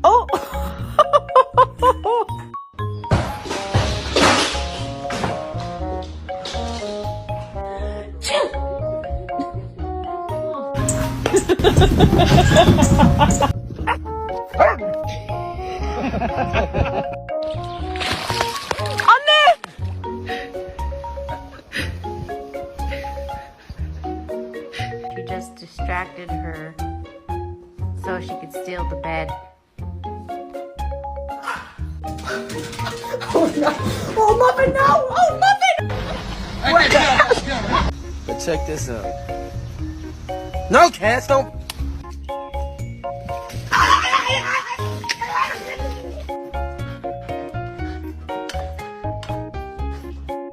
Oh! Anne! You just distracted her so she could steal the bed. Oh no! Oh Muffin, no! Oh Muffin! But check this out. No, cats don't.